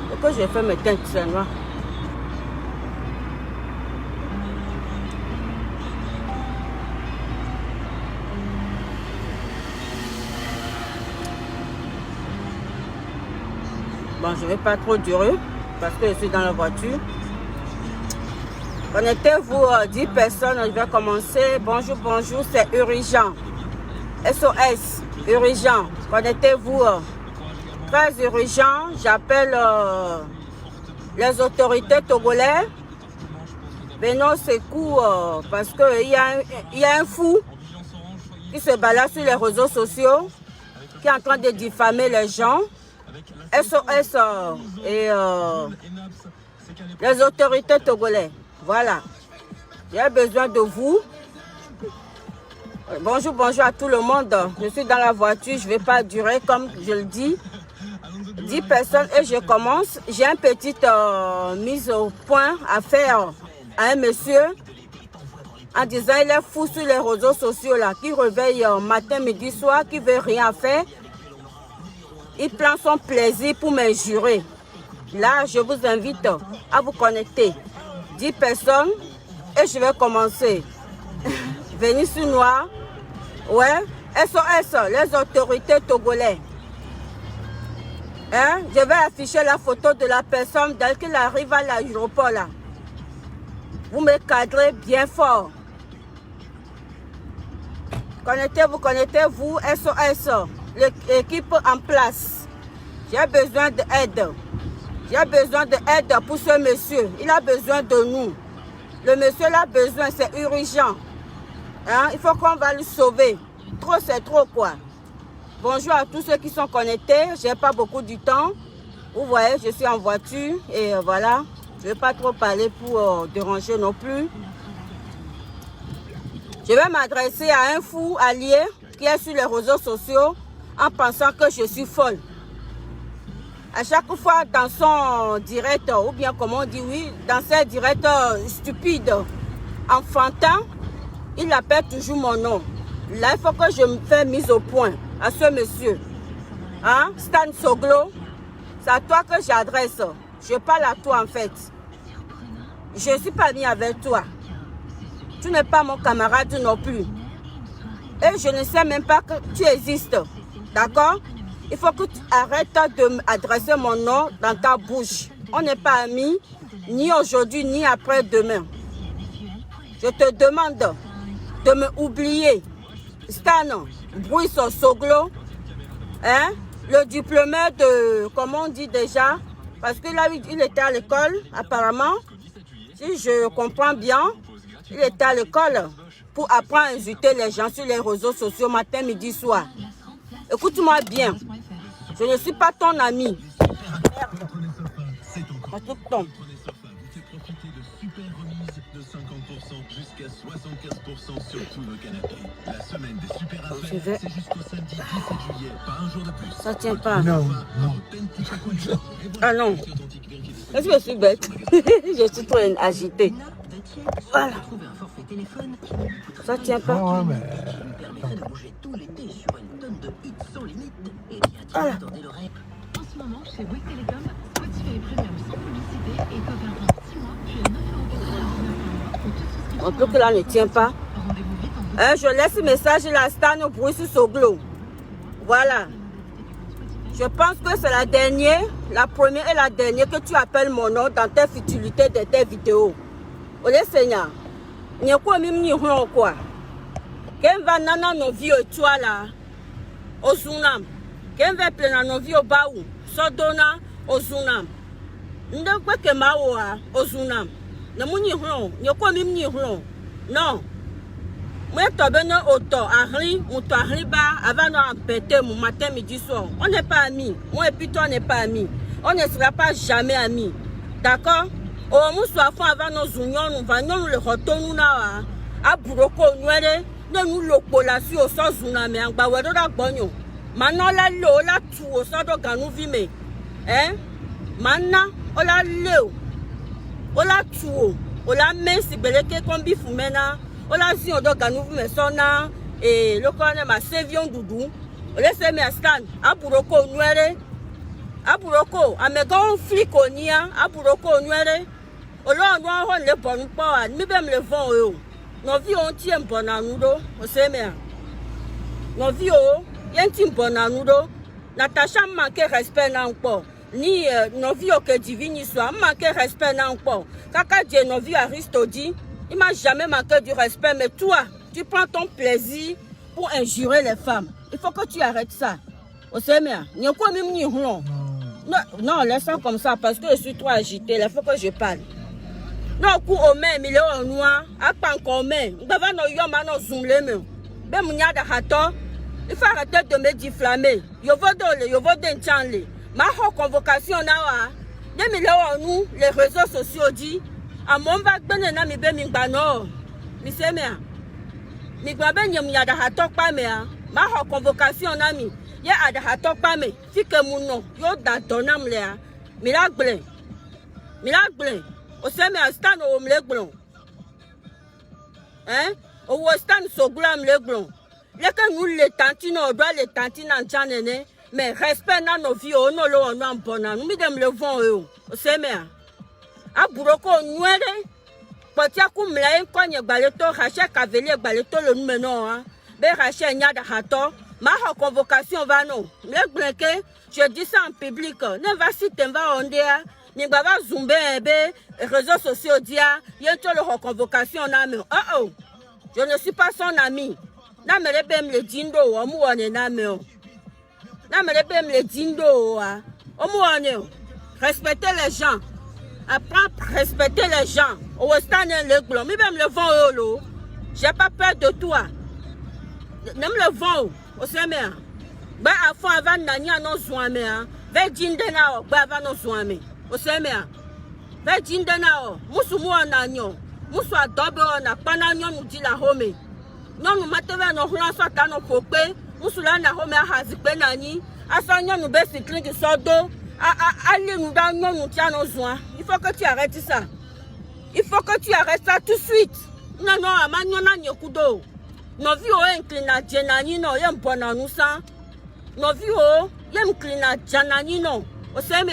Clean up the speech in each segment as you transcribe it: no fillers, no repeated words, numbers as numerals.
Pourquoi j'ai fait mes teintes, c'est noir? Bon, je ne vais pas trop durer parce que je suis dans la voiture. Connectez-vous, 10 personnes, je vais commencer. Bonjour, bonjour, c'est urgent. SOS, urgent. Connectez-vous. Très urgent. J'appelle les autorités togolaises. Venons secours parce qu'il y a un fou qui se balade sur les réseaux sociaux, qui est en train de diffamer les gens. SOS et les autorités togolaises. Voilà. J'ai besoin de vous. Bonjour, bonjour à tout le monde. Je suis dans la voiture, je ne vais pas durer comme je le dis. 10 personnes et je commence. J'ai une petite mise au point à faire à un monsieur en disant il est fou sur les réseaux sociaux là, qui réveille matin, midi, soir, qui veut rien faire. Il prend son plaisir pour me jurer. Là, je vous invite à vous connecter. 10 personnes et je vais commencer. Venez sur Noir. Ouais. SOS, les autorités togolaises. Hein? Je vais afficher la photo de la personne dès qu'il arrive à l'aéroport là. Vous me cadrez bien fort. Connectez-vous, SOS. L'équipe en place. J'ai besoin d'aide. J'ai besoin d'aide pour ce monsieur. Il a besoin de nous. Le monsieur a besoin, c'est urgent. Hein? Il faut qu'on va le sauver. Trop, c'est trop quoi. Bonjour à tous ceux qui sont connectés. Je n'ai pas beaucoup de temps. Vous voyez, je suis en voiture et voilà. Je ne vais pas trop parler pour déranger non plus. Je vais m'adresser à un fou allié qui est sur les réseaux sociaux en pensant que je suis folle. À chaque fois dans son direct, ou bien comment on dit, oui, dans ses directs stupides, enfantins, il appelle toujours mon nom. Là, il faut que je me fasse mise au point à ce monsieur. Hein? Stan Soglo, c'est à toi que j'adresse. Je parle à toi en fait. Je ne suis pas mis avec toi. Tu n'es pas mon camarade non plus. Et je ne sais même pas que tu existes. D'accord? Il faut que tu arrêtes de m'adresser mon nom dans ta bouche. On n'est pas amis, ni aujourd'hui, ni après-demain. Je te demande de me oublier. Stan, Bruce Soglo, hein? Le diplômé de, comment on dit déjà, parce que là, il était à l'école, apparemment. Si je comprends bien, il était à l'école pour apprendre à insulter les gens sur les réseaux sociaux matin, midi, soir. Écoute-moi bien. Je ne suis pas ton ami. Merde. À tout temps. Je vais... Ça tient pas. Non, non. Ah non. Est-ce que je suis bête? Je suis trop agitée. Voilà. Ça tient pas. Non, mais... Voilà. En ce moment, chez Bouygues Télécom, Spotify Premium sans publicité est offert pendant 6 mois, puis à 9,99 € pour toute souscription. Un peu que là ne tient pas. Rendez-vous vite en Je laisse le message la Stan Bruce Soglo. Voilà. Je pense que c'est la dernière, la première et la dernière que tu appelles mon nom dans tes futilités de tes vidéos. Olé Seigneur, il y a quoi même ni quoi? Quand va nana nos vies et toi là, au Zunam. Quand va plein nos vies au Baou, Sodona au Zunam. Nous quoi que Maoa au Zunam. Ne m'y ron, il y a quoi même ni ron. Non. Moi, tu as besoin auto, Henri, ou toi, Henri-Ba, avant de péter mon matin, midi, soir. On n'est pas amis. Moi et puis toi, on n'est pas amis. On ne sera pas jamais amis. D'accord? Au moins, soit avant nos unions, nous allons le retourner à Buroko, nous le collation au sens où nous avons un bagno. Maintenant, la lo, la tout, au sens de Ganou Vime. Hein? Maintenant, on la lo, on la tout, on la met si belle que comme bifou maintenant. On a si on doit gagner mais sonna et le corner ma sevion doudou laissez me stand aburoko nuere aburoko amegon flic onia aburoko nuere olo no ho le bon pa mi bem le vent o no vi on tient bon anudo o se me no vi o yenti bon anudo Natacha manque respect na encore ni no vi o que divini soit manque respect na encore kaka Dieu no vi Aristodi il m'a jamais manqué du respect mais toi tu prends ton plaisir pour injurer les femmes il faut que tu arrêtes ça o se me ni ko mi ni hulon non laisse ça comme ça parce que je suis trop agité il faut que je parle. Non, coup au même, il est au noir, à pas encore même. Nous devons nous y aller zoom les mains. Ben, mon yada hato, il faut arrêter de me diffamer. Yo veux d'un chanle. Ma convocation là, des millions nous, les réseaux sociaux dit, à mon bac ben na mi ben mi bano. Mi se mea. Mi gba ben yam yada hato pas mea. Ma convocation na mi. Ya ada hato pas me. Fi que mon nom, yo da donam lea. Miracle. O se me stand o mleglon. O stand so glam mleglon. Leka nous les tantines on doit les tantines en janene mais respect na no vie o no lo no ambona nous mi dem le vent o se me a buroko nuere potia ku mla en konye gbaleto rache kavelier gbaleto le numeno hein be rache nya da hato ma convocation va non mlegleke je dis ça en public ne va si t'en ondea ni baba zumbe be réseaux sociaux dia yento le convocation na me oh je ne suis pas son ami na me bem le dindo o mu woni na me o na me bem le dindo o mu woni respecter les gens apprendre respecter les gens o stand le glon mi bem le vent lo j'ai pas peur de toi nem le vent o se me ba afo avant na nya no zuame ve dinde na o ba avant no zuame o se me ve dinde na o musu mu na nyo musu adobe na pana nyo nu di la home non nous mateva no hula so ta no pope musula na home hazikpe na ni asa nyo nu be sikli di sodo ali nu da nyo nu tia no zua il faut que tu arrêtes ça tout de suite non amanyo na nyokudo no vi o inclina jenani no yem bona nu sa no vi o yem inclina janani no o se me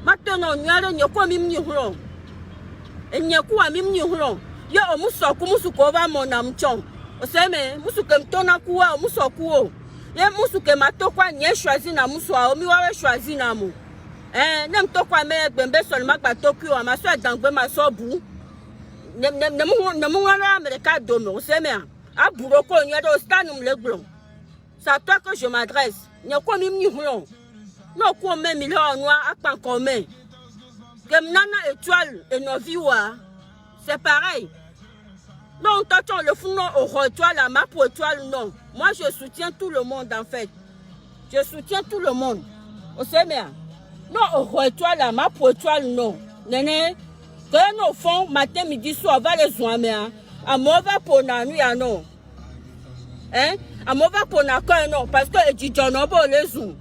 mateno nyare nyoko mi mni hulo enyeku a mi mni hulo yo musu ko ba mo na mchon o se me musu ke mtona kuwa musu kuo ye musu ke matokwa nye choisi na musu a mi wa choisi na mu ne mtokwa me gbembe so ma gba tokyo a ma so dangbe ma so bu ne mu wana amerika do me o se me a buroko nye do stand mu legblo c'est à toi que je m'adresse nyako mi mni hulo no ko me million noa a pan comme que nana étoile et nos viwa c'est pareil. Non, t'attends le fond au étoile, la map pour étoile, non. Moi, je soutiens tout le monde, en fait. Je soutiens tout le monde. Au Sémia. Non, au étoile, la map pour étoile, non. Néné, que nos fonds, matin, midi, soir, va les soigner. À mauvais pour la nuit, non. À mauvais pour la nuit, non. Parce que, et dit, j'en ai les zooms.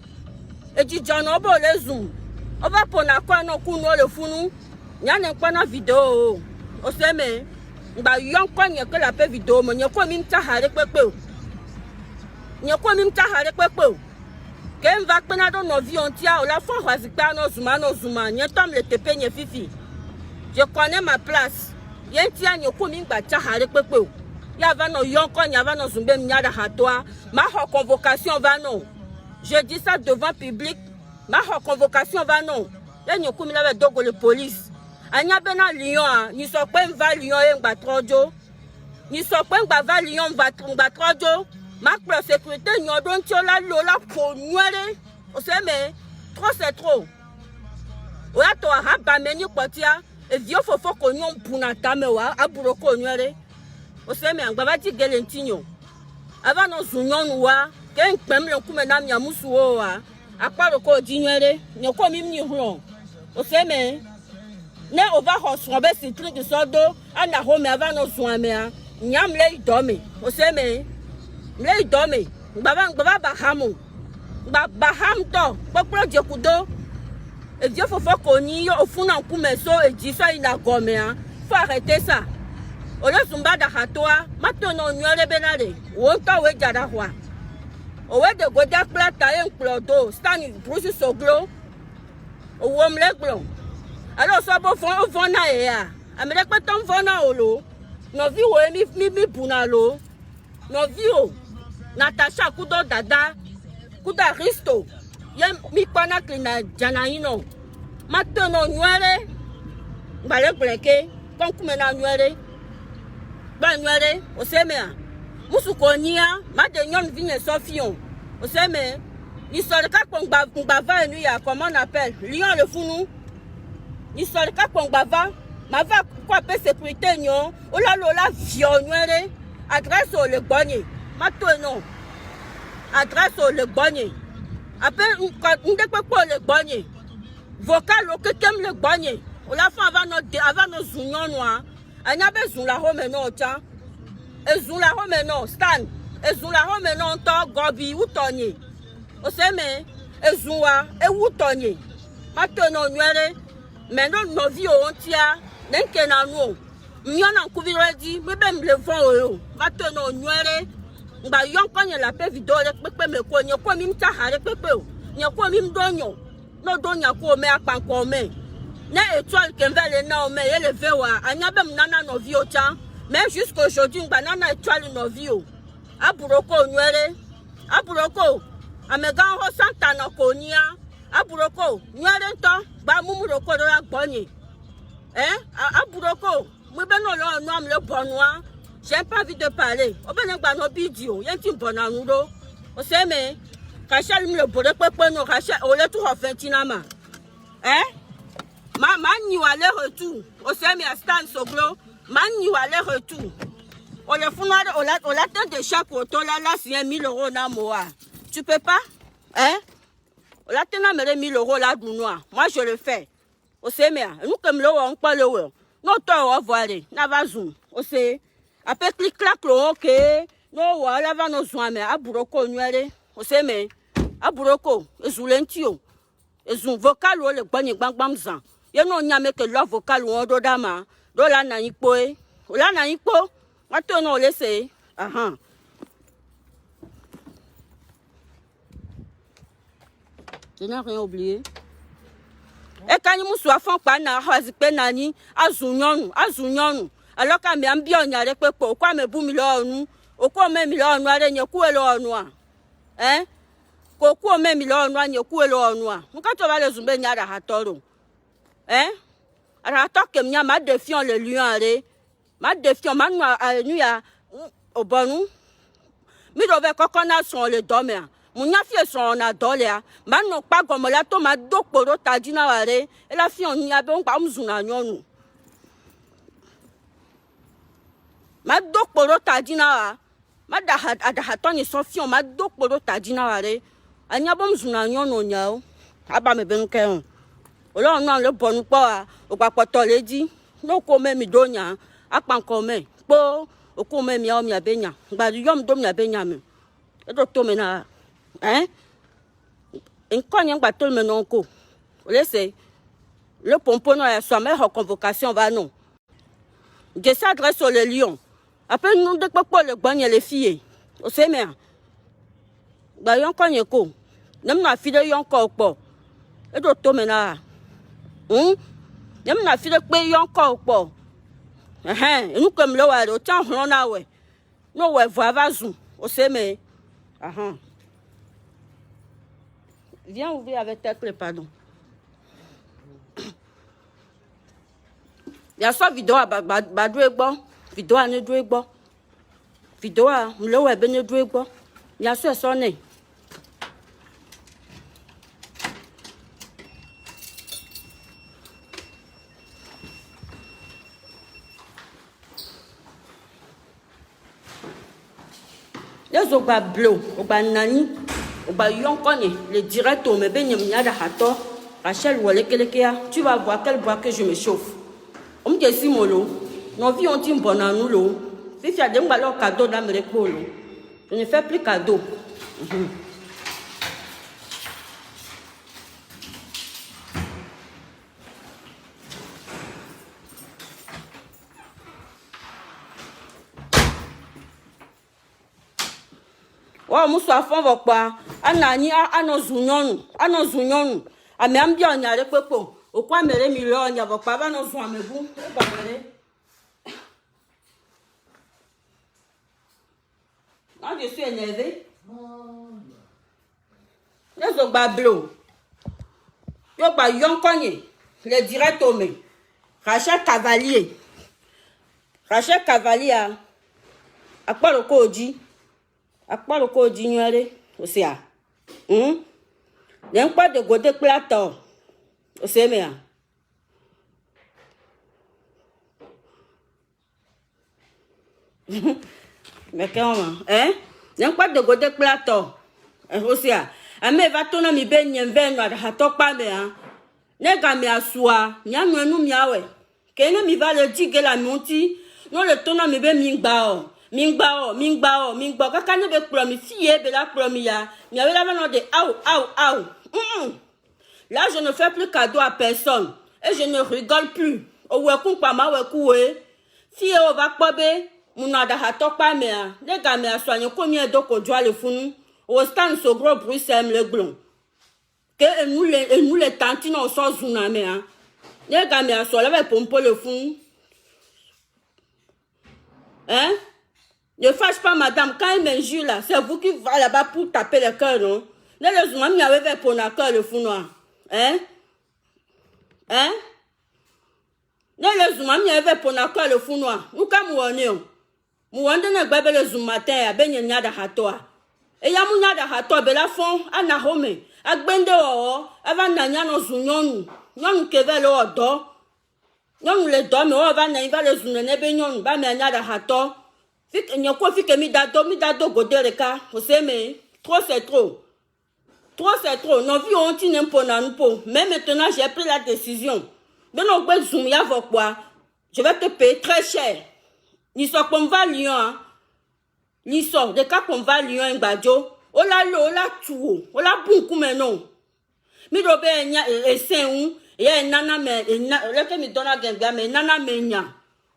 Et dit, j'en ai les zooms. On va pour la nuit, non, qu'on le fou, il y a une vidéo. O se me ba yon kwa nye ke la pe video mo nye ko mi mta hare pepe ke mva pena do no vi on tia o la fon hwazikpa no zuma nye tom le tepe nye fifi je connais ma place yen tia nye ko mi gba ta hare pepe ya va no yon kwa nya va no zumbe mi nyada hatoa ma convocation va non je dis ça devant public ma convocation va non ya nye ko mi la dogo le police anya bena lion ni so pe va lion e ngba trojo ni so pe ngba va lion ngba trojo ma pro sécurité nyon don ti la lo la po nuere o se me trop c'est trop o ya to ha ba me ni potia e vio fofo ko nyon puna ta me wa aburo ko nuere o se me ngba ba ti gele ntinyo ava no zunyon wa ke npem le kume na mya musu o wa aparo ko di nuere ni ko mi ni huro o se me ne on va recevoir ce truc de sodo ana home avant nos soins mais nyam le idome o se me le idome baba bahamu baham to popro jekudo et Dieu faut ko ni yo ofuna nkume so e ji so ina gome faut arrêter ça Ole zumba da hatoa, matono nyore benare. Wonta we jada hwa. Owe de goda plata en klodo, stani brusu soglo. Owo mleglo. Alors so bo fon na ya. Amele peton vona olo. No vi wo mi bunalo. No vi o. Natasha kudo dada. Kuda Risto. Ye mi pana klina janaino. Matono nyore. Bale bleke. Konkume na nyore. Ba nyore. Osemea. Musukonia. Made nyon vigne sofion. Oseme. L'historique qu'on bava nous ya comment on appelle. Lion le founou. L'historique qu'on bava. Ma va quoi pe sécurité nyon. Ola lola vion nyore. Adresse au le bonnier. Matono. Adresse au le bonnier. Après, on ne peut pas le bonnier. Vocal au que t'aimes le bonnier. On l'a fait avant nos unions noirs. On a besoin la home non, tiens. Et zoom la home non, Stan. Et zoom la home non, to gobi ou tony. On sait, mais, et zoua, et ou tony. Maintenant, mais non, nos vies ont tia, d'un kenano. M'yon en couviredi, mais même le vent, maintenant, ba yon konya la pe video le pepe me ko nyo ko mi mta hare pepe o nyo ko mi mdonyo no donya ko me akpan ko me na étoile kemvele na o me ele vewa anya be mnana no vi o cha même jusqu'aujourd'hui ngba nana étoile no vi o aburoko nywere aburoko amega ho santa no ko nia aburoko nywere to ba mumuroko do agbonye aburoko mo be no lo no am le bonwa. J'ai pas envie de parler. On va nous nos vidéos. Il y a un petit bon amoureux. On sait, mais Rachel me le bourre, papa, nous Rachel, on l'a tout refait, Tinama. Hein? Man, you allez retour. On sait, mais à Stan Soglo, man, you allez retour. On le fout, on l'attend de chaque auto, là, c'est 1 000 euros dans moi. Tu peux pas? Hein? On l'attend de 1 000 euros là, noir. Moi, je le fais. On sait, mais nous, comme le on parle le haut. Nous, on va voir, n'a pas zoom. On sait. Après clic clac ok no wala va no zoame aburoko nywele oseme aburoko ezulentio ezun vocal o le gbani gbangbam zan ye no nyame ke lo vocal won do dama do la na yipo o la na yipo wa to no le se je n'ai rien oublié e kan mu so afon pa na hazi pe nani azunyonu alors quand me ambio nyare pepo kwa me bu million okwo me million are nye ku elo onu a ko ku me million anye ku elo onu a nka to ba le zumbe nyara hatoro ara to kem nya ma défiant le lion are ma défiant ma nu ya obonu mi do be kokona son le domer munya fie son na dolea ma no pa gomo la to ma dokporo tadina ware e la fie on nya be on pa mzuna nyonu ma dokporo tadina wa ma da hatoni sofion ma dokporo tadina wa re anya bom zuna nyono nyao aba me ben ke olo no le bonu po a o papo to leji no ko me mi donya apan ko me po o ko me mi o mi abenya gba yom do mi abenya me e do to me na nko nya gba to me no ko o le se le pompon no ya so me ho convocation va non je s'adresse sur les lions. Après nous de pas le bagner les filles. Au semer. Ba yon konye ko. Nem na fide yon ko po. E do to mena. Nem na fide pe yon ko po. E nous comme le wa do tan hon na we. No we vo avazu. Au semer. Viens ouvrir avec ta clé, pardon. Ya so video ba do egbo. Video a ne do egbo. Video a mle we be ne do egbo. Ya so ne. Les ogba blo, ogba nani, ogba yonkone, le direct au me be nyamnya da hato. Rachel wole kelekea, tu vas voir quel bois que je me chauffe. On me dit molo, nos vies ont une bonne année l'eau. Si tu as des cadeaux dans mes épaules, je ne fais plus cadeau. Oh, moussa fond va quoi? Anani, anozunion. A me ambia, n'y a le pepo. Au quoi me les millions, n'y a pas nos soins, mais vous, ah, je suis énervé. Les autres bablo. Yo ba yon konye. Le direct au me. Rachel Cavalier. Rachel Cavalier. Akpa le koji. Akpa le koji nyere. Osia. N'en pas de gote plateau. Osia mea. Mais comment? N'en pas de gote plateau. Osia. Ame va tourner mi ben yen ven wa ha tokpa me hein. Nega mi asua, nya nu miawe. Kene mi va le digue la monti, no le tourner mi ben mingba o. Kaka ne be promi fie be la promi ya. Mi avait la main de au. Là je ne fais plus cadeau à personne et je ne rigole plus. O we kun pa ma we ku we. Fie o va kpobe, muna da ha tokpa me hein. Nega mi asua nyo combien do ko jwa le funu. Au stand so gros bruit c'est le glon que nous les tantines on sort zouname hein les gars mais sur la pompe le fond hein ne fâche pas madame quand il m'injure là c'est vous qui va là-bas pour taper le cœur non les zouname avait pour la cœur le fond noir hein les zouname avait pour la cœur le fond noir nous comme on ne gba le zoom matin à benyanya da hatoa. Et ya munya da hato be la fon ana home agbende o ava nanya no zunyonu nyonu keve le odo nyonu le do me o ava na iva le zunne ne be nyonu ba me anya da hato fik nyoko fik mi da do godereka o se me trop c'est trop non vi on ti n'impo na n'po mais maintenant j'ai pris la décision de no gbe zum ya vo quoi je vais te payer très cher ni so ko mva lion l'histoire de cas qu'on va lui un badjo ola tuo ola bunku menon mi do be nya esenwu ye nana me le ke mi dona genga me nana me nya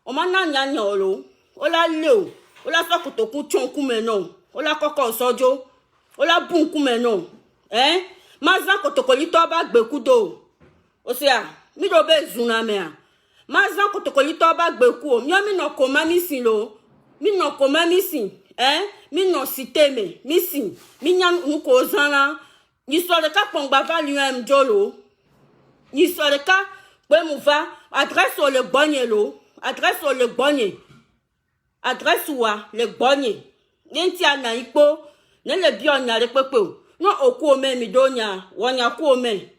o ma na nya nya olo ola leo ola so kotoku chonku menon ola koko sojo ola bunku menon maza kotokoli to ba gbekudo o sia mi do be zuna me a maza kotokoli to ba gbeku mi o mi no koma mi sin lo mi no koma mi sin mi no cité me mi sin mi nyam nko zana ni so de ka pongba va lui am jolo ni so de ka pe mu va adresse sur le bonye lo adresse sur le bonye adresse wa le bonye nti ana ipo ne le bi onya le pepe no oku ome mi donya wonya ku ome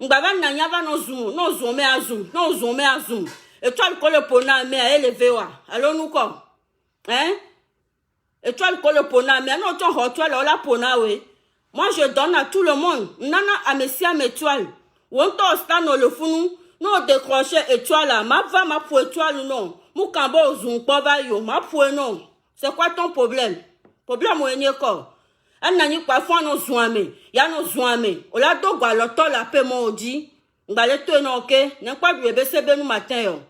ngba va na nya va no zoom me azum et toi le colle pona me a élevé wa alors nous quoi et toi le colle pona me non ton ho toi la pona we moi je donne à tout le monde nana a messia étoile on to stand le funu non décrocher étoile là ma va ma pour étoile non mu kambo zoom pa va yo ma pour non c'est quoi ton problème o enye anani kwa fo no zoame ya no zoame o la do gwa lo to la pe mo odi ngba le to no ke ne kwa bi be se be nu matin yo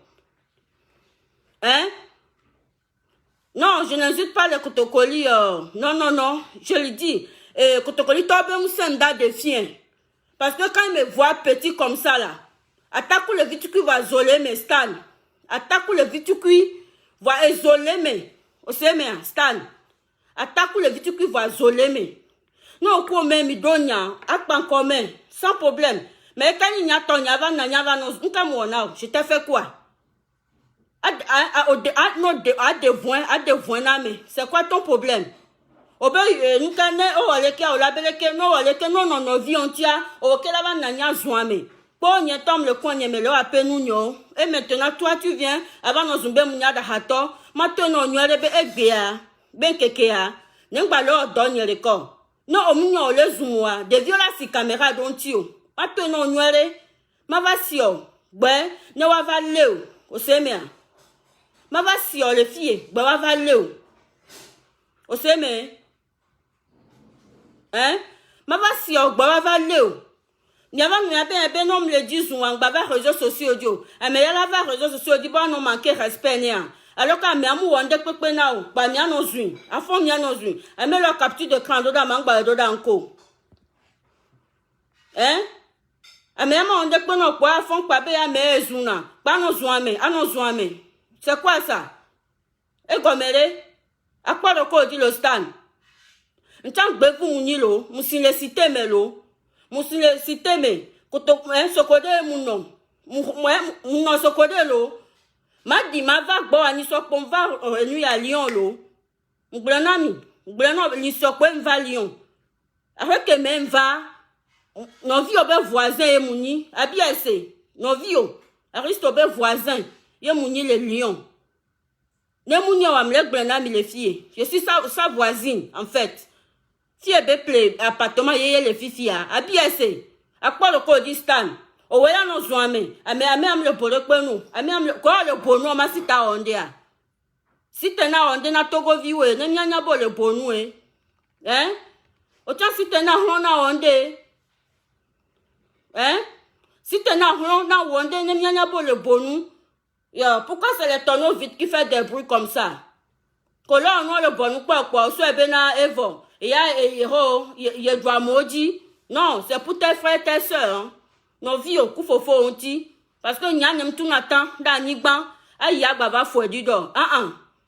non je n'insulte pas les kotokoli non je le dis kotokoli to be mu senda de fien parce que quand il me voit petit comme ça là attaque le vitu va isoler mes stan attaque le vitu va isoler mes o se me stan attaque le vitu va isoler mes non ko me mi donya akpan comme sans problème mais quand il y a ton yava na yava no nka mo na je t'ai fait quoi à des voix na me c'est quoi ton problème obe nka ne o oleke o labeleke no oleke no vi ontia o ke la va na nya zoame po nye tom le konye me le ape nu nyo et maintenant toi tu viens avant no zumbe munya da hato maintenant nyo rebe egbea ben kekea ngba lo do nye reko no omunyo le zumwa de viola si caméra don tio maintenant nyo re ma va sio gbe ne wa va leo o se me ma va sio le fille gbe wa va leo o se me ma va sio gbe wa va leo nyava nyabe be no me le disou an gba va réseaux sociaux dio e me la va réseaux sociaux di bon no manquer respect ne Alors qu'à Miamou, on de Pepenao, pas Miano Zun, à fond Miano Zun, elle met leur capture de cran d'Oda Mangba d'Oda Anko. Hein? À Miamou, on de Pepenao, quoi, à fond, pas béa, mais Zuna, pas nos Zouame, à nos Zouame. C'est quoi ça? Et Gomere, à quoi le code dit le stand? Un temps que vous mounilo, moussin le cité melo, moussin le cité me, koto, ce code mon nom, mon nom ce code lo. Ma dit ma va bo ani so pon va nuit à Lyon lo. M'blanami, m'blanami ni so pon va Lyon. Avec que même va non vi obe voisin et mouni, abiese, non vi o. Ariste obe voisin, ye mouni le Lyon. Ne mouni wa mle blanami les filles. Je suis sa voisine en fait. Fille be ple appartement ye les filles abiese. À quoi le code stan? O wea no zoame, ame le bolo kwenu, ame ko le bono ma sita onde a. Sita na onde na togo viwe, ne nyanya bo le bonu e. Hein? O cha sita na hona onde. Hein? Sita na hona onde ne nyanya bo le bonu. Yo, pourquoi c'est les tonneaux vides qui fait des bruits comme ça? Ko là on le bonu quoi, so ebe na evo. Il y a doit moji. Non, c'est pour tes frères et tes sœurs. Hein? Non vie au coup faut onti parce que nya nem tout n'attend dans nigban aïe baba fou du do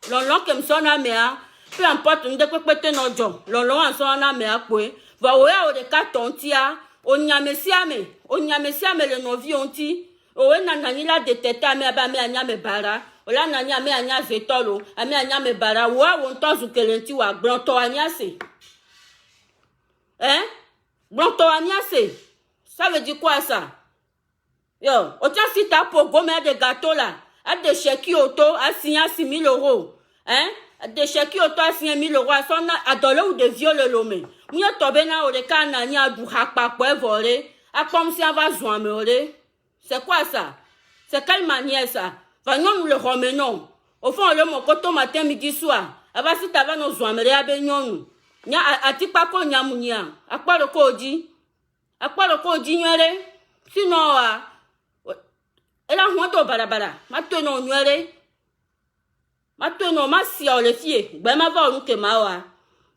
l'on comme son amea peu importe nous de pété no jo l'on en son amea quoi va oya o de carton tia onya mesiame le no vie onti o we nanani la de teta me aba me anya me bara o la nanya me anya zetolo ame anya me bara wa won to zukelenti wa gbonto anya se hein gbonto anya se. Ça veut dire quoi ça? Yo, autant si t'as pour gommer des gâteaux là, à des chèques auto, à signer 6 000 €. Hein? À des chèques auto, à signer 1 000 €, à son adolé ou de viol l'homme. Mia tobena ou de canani à douhak pas pour voler, à comme si on va jouer. C'est quoi ça? C'est quelle manière ça? Va nous le remenons. Au fond, le mot coton matin, midi, soir. Ava si t'avais nos jouer, à beignon. Nya a ti pas qu'on y'a mounia. À quoi le codi? À quoi le code d'ignorer? Sinon, elle a honte au balabala. Maintenant, ignorer. Maintenant, ma sœur, les filles, ben ma va ou que ma wa.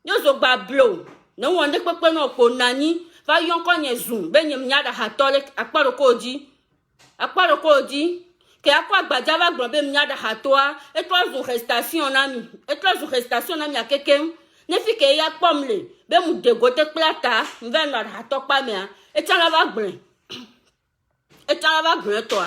Nous au bablo. Nous on ne peut pas nous connaître. Va y en connaître zoom. Ben y a da hatole. À quoi le code dit? À quoi le code dit? Que à quoi badjava globé m'y a da hatoa. Et toi, vous restation ami. Et toi, vous restation ami à quelqu'un. Ne fit que y a pomme le. Ben mou de gote plata. M'ven la hatok pas mea. Et tu en vas brun. Et tu en vas brun toi.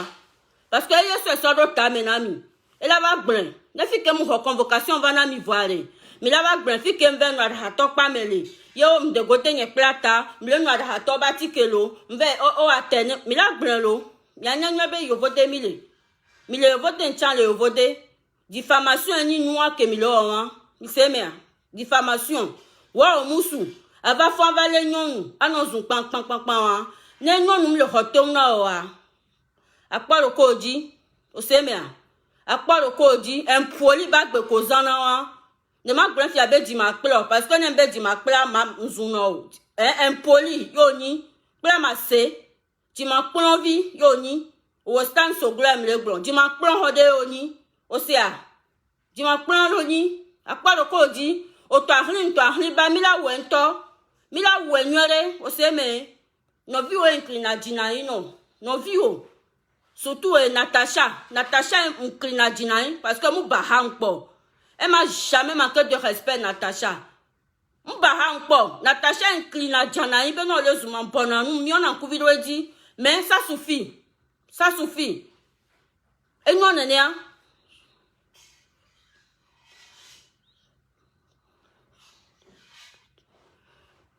Parce que y a ce sort de ta menami. Et là va brun. Ne fit que mon convocation va na mi voir. Mais là va brun. Fit que m'ven la hatok pas mele. Yo m'de gote nye plata. M'le la hatok bati que l'eau. M'ven o atene. Mais là brun l'eau. Y'a n'y be yo vote mille. Mille vote en chan le vote. Diffamation ni noir que mille hein. Il sait mais. Diffamation. Wa musu. Ava fon va le nyon. Anonzun pan. Ne nyon le hoton na wa. Akwa le kodi. O sait mais. Akwa le kodi. Un poli bag be kozana wa. Ne ma grand fi abe di ma kplo. Parce que ne be di ma kpla ma nzuna o. Un poli. Yoni. Kpla ma se. Di ma kplo vi. Yoni. O stand so glam le blon. Di ma kplo hode yoni. O se a. Di ma kplo yoni. Akwa le kodi. O to ahli ba mila wento. Mila wenyore. O se me. No vi o inclina dina ino. No vi o. Surtout Natacha. Natacha inclina dina parce que mou bahang po. Elle m'a jamais manqué de respect, Natacha. Mou bahang po. Natacha inclina dina ben non le zuman bonan. Nous mion en couvido dit. Mais ça suffit. Ça suffit. Et non nene.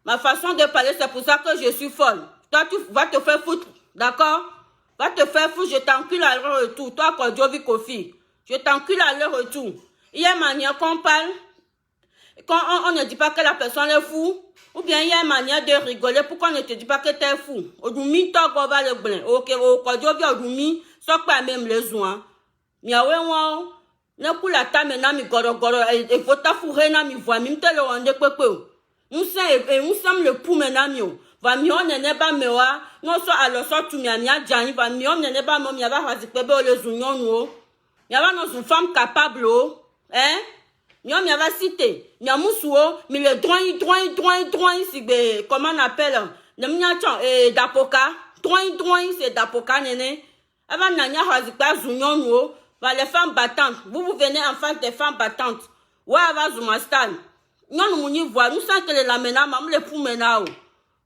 Ma façon de parler, c'est pour ça que je suis folle. Toi, tu vas te faire foutre. D'accord? Va te faire foutre, je t'encule à leur retour. Toi, quand Jovi Kofi, je t'encule à leur retour. Il y a une manière qu'on parle. Quand on ne dit pas que la personne est fou. Ou bien il y a une manière de rigoler. Pourquoi on ne te dit pas que tu es fou? Aujourd'hui, toi, on va le blanc. Ok, quand Jovi aujourd'hui, ça pas même les soins. Miawe, wow. Ne pour la table, maintenant, mi goro. Et faut t'affourer, na mi voix. Mi te le rende pepe. Nous sommes le pou maintenant mio. Va mi on ne pas mewa. Non so alors so tu mi amia jani va mi on ne pas mo mi ava hazi pebe le zunyon no. y a une femme capable, hein? Y a une cité, y a moussou, mais le droit, c'est comment on appelle? Le mignon, d'apoka, droit, c'est d'apoka, néné. Avant, n'y a pas zunion, les femmes battantes, vous venez en face des femmes battantes. Ouais, va Zumastan. Non, nous voit, nous savons que les lamena, maman les poumenao.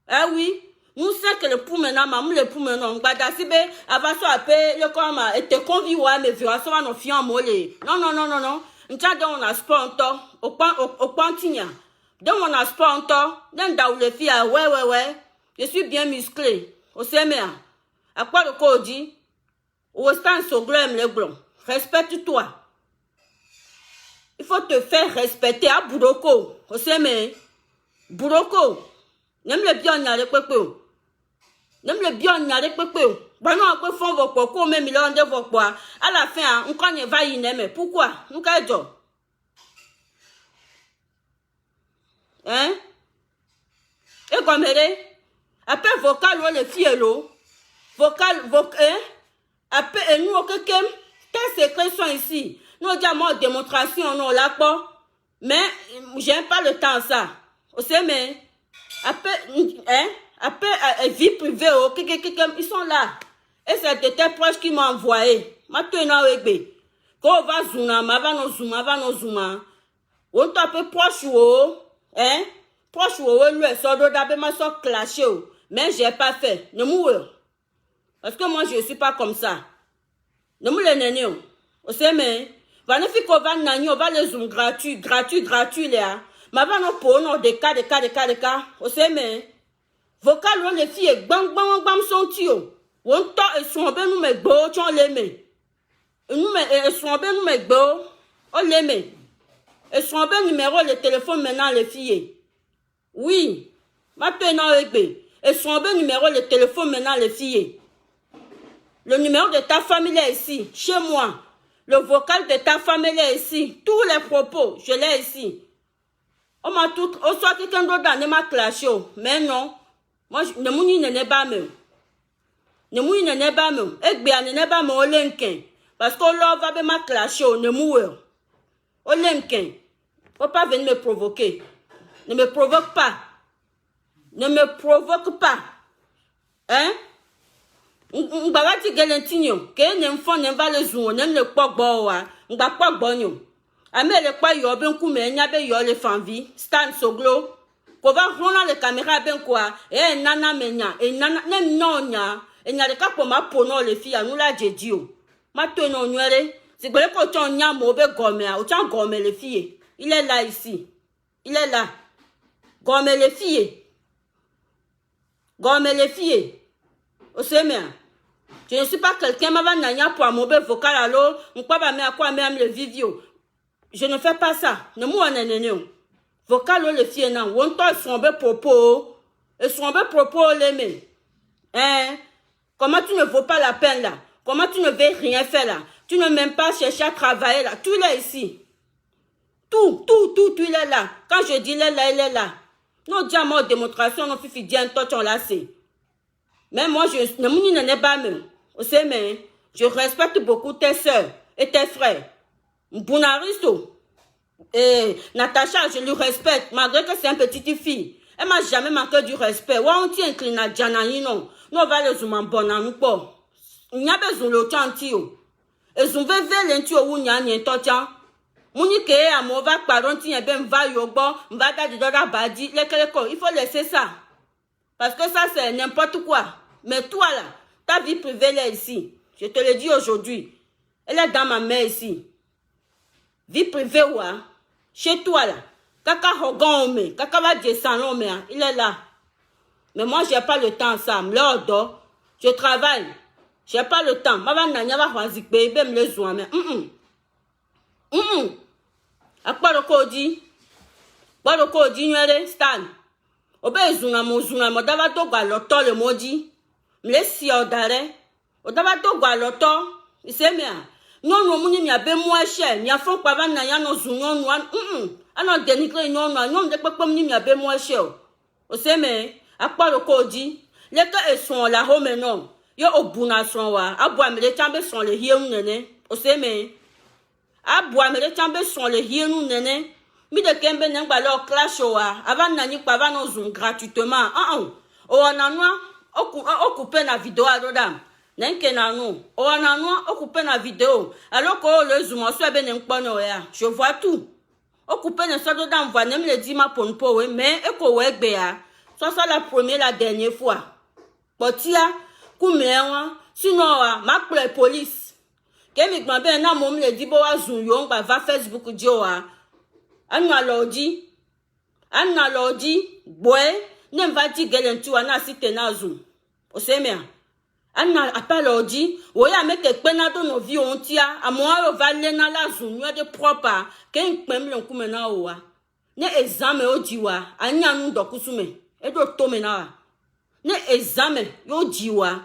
Eh oui, nous savons que les poumena, maman les poumenao. Badasibe, avant ça, le comme, était convié, mais violation, nos filles en mollet. Non. Nous avons un sport, au pantigna. Donc, on a sport, dans les filles, ouais. Je suis bien musclé. Au CMA. À quoi le code dit? Au stand sur glem les blonds. Respecte-toi. Il faut te faire respecter à Bouroko. Au CMA. Bouroko. N'aime le bien, n'y a les pépés. N'aime le bien, n'y a les pépés. Bon, non, après, font vos cocos, même il en de vos quoi. À la fin, on connaît va y n'aimer. Pourquoi? Nous, qu'à dire? Hein? Et comme elle est? Après, vocal, les filles, vocal, hein? Après, nous, quelqu'un, quels secrets sont ici? Nous, avons une démonstration, non, là, pas. Mais, j'aime pas le temps, ça. Vous savez, mais, après, hein? Après, vie privée, ils sont là. Et c'est des proches qui m'ont envoyé. Maintenant, quand on va zoomer, va nos zoomer. On tape proche, hein? Proche, le sort d'abord, ma soeur clashé, mais j'ai pas fait. Ne mourir. Parce que moi, je suis pas comme ça. Ne mourir, néné. Vous savez, mais, va ne faire qu'on va nani, on va les zoom gratuit, là. Ma va non pour, non, des cas. Vous savez, mais, vocal, on les filles, bang, sont tio. On t'a, et sont ben nous, mais beau, tu en l'aimé. Nous, mais, sont ben nous, mais beau, on l'aimé. Et sont ben numéro, le téléphone maintenant, les filles. Oui. Maintenant, et sont ben numéro, le téléphone maintenant, les filles. Le numéro de ta famille est ici, chez moi. Le vocal de ta famille est ici. Tous les propos, je l'ai ici. On m'a tout, on soit quelqu'un d'autre dans ma clash, mais non. Moi, ne mouni n'est pas même. Ne mouni n'est pas même. Et bien, ne n'est pas mon linkin. Parce qu'on l'a va ma clash, ne mourir. Au linkin. Faut pas venir me provoquer. Ne me provoque pas. Ne me provoque pas. Hein? M'bagati galantinho. Que n'aime fond n'aime pas le zoom, n'aime le quoi boa. M'ba quoi bonio. Amé le quoi yo ben kume nyabe yo le fanvi. Stand soglo. Ko va rona le caméra ben quoi. Nana menya. Nana nem nonya. Nya le ka po ma pono le fille nous la jedio. Ma tono nuere. C'est que ko ton nya mo be gome a. O chan gome le fille. Il est là ici. Il est là. Gome les filles. Gomme les filles. Au sémien. Je ne suis pas quelqu'un m'a nanya pour un mauvais vocal alors. On peut pas mettre à quoi même le vidéo. Je ne fais pas ça. Ne m'en nénéo. Vocal les filles non. On t'a son be propos. Et son be propos les mais. Hein? Comment tu ne vaux pas la peine là? Comment tu ne veux rien faire là? Tu ne même pas chercher à travailler là. Tout est ici. Tout, il est là. Quand je dis il est là. Non, diamant démonstration, non, fifi, bien, toi, tu en l'as, c'est. Mais moi, je ne n'ai pas même. Vous savez, mais, je respecte beaucoup tes soeurs et tes frères. Bounaristo. Et Natacha, je lui respecte, malgré que c'est une petite fille. Elle m'a jamais manqué du respect. Ouais, on tient incliné à Djanani, non. Nous, on va les zoomer bon, nous, pas. Il n'y a pas besoin de l'autre, et zoom veut l'intio ou n'y a rien, toi, Mouni ke a mo va paronti et ben va yobo, va da di doda badi, il faut laisser ça. Parce que ça c'est n'importe quoi. Mais toi là, ta vie privée elle est ici. Je te le dis aujourd'hui. Elle est dans ma main ici. Vie privée ouah. Chez toi là. Kaka hogon ome, kaka va descendre ome, il est là. Mais moi j'ai pas le temps ça, l'ordre. Je travaille. J'ai pas le temps. Ma va nanya va wazik bébé me le zoa mais Akparo kodi nyere stand. Obe zuna mo dava to gba loto le moji. Mle si odare. O dava to gba loto. Ise me a. Nyonu omuni mi abe mu ehye, mi afon pa va na ya no zunyonu an. Ano denikle nyonu de pepe mu mi abe mu ehye o. O se me akparo kodi. Leka eson la home no. Yo obuna son wa. Abo amele chambe son le hie nene. O se me A bois me le chambe son le hienu nene. Mi de kembe n'engba leur clash oa. Avant nani kwa va no zoom gratuitement. O ananwa occupé na vidéo à rodam. N'enke nanu. O ananwa occupé na vidéo. Alors que le zoom on soit ben n'enpono ya. Je vois tout. Occupé na so rodam voit nem le dima ponpo we mais eko we gbe ya. Ça la première la dernière fois. Potia kumewa sinon ma pour la police. Kemi gba ben na mom le di bo wa zoom yo ngba va Facebook joa. Analogy, boy, nem va di gelen tu ana si tenazu. O se me Anna apalogy, oya meke pena do no vi ontia, amoa va lena la zoom yo de proper, ken pem lon kumena owa. Ne examen o diwa, anya nu dokusume, e do to mena. Ne examen yo diwa.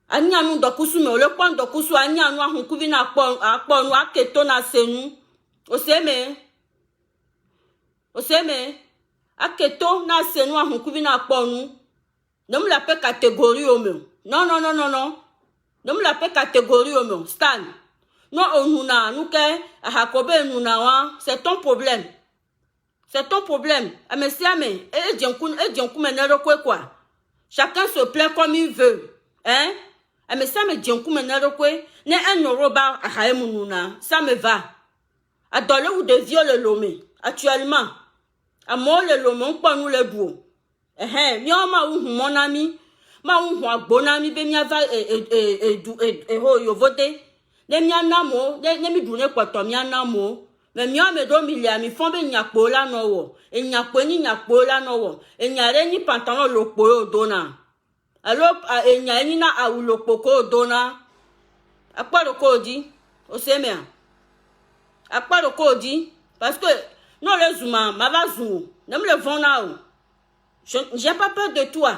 Anya nu dokusume, o le pon dokusu anya nu ahun kuvina akpon nu aketo na senu. O se me aketo na senu ahun kuvina akponu. Ne me l'appelle catégorie au meu. Non. Ne me l'appelle catégorie au meu. Stan. Non, onuna, nous que ahakobe nuna wa, c'est ton problème. C'est ton problème. Mais si amé, et djonkou menero quoi. Chacun se plaint comme il veut. Hein? Mais ça me djonkou menero quoi. Ne un roba ahaemununa. Ça me va. Adole ou de viol l'homme. Actuellement. À moi le l'homme, on prend nous le bout. Mion ma ou mon ami. Ma ou bon ami, ben mia va yo vote. Ne mia namo, ne mi dune kwa to mia namo. Mais mia me do milia mi fombe nyakpo la no wo. E nyakpo ni nyakpo la no wo. E nyare ni pantalon lokpo yo dona. Alors e nyare ni na awu lokpo ko dona. Akpa lo ko di. O se me. Akpa lo ko di. Parce que non le zuma, ma va zoom. Ne me le vend là. J'ai pas peur de toi.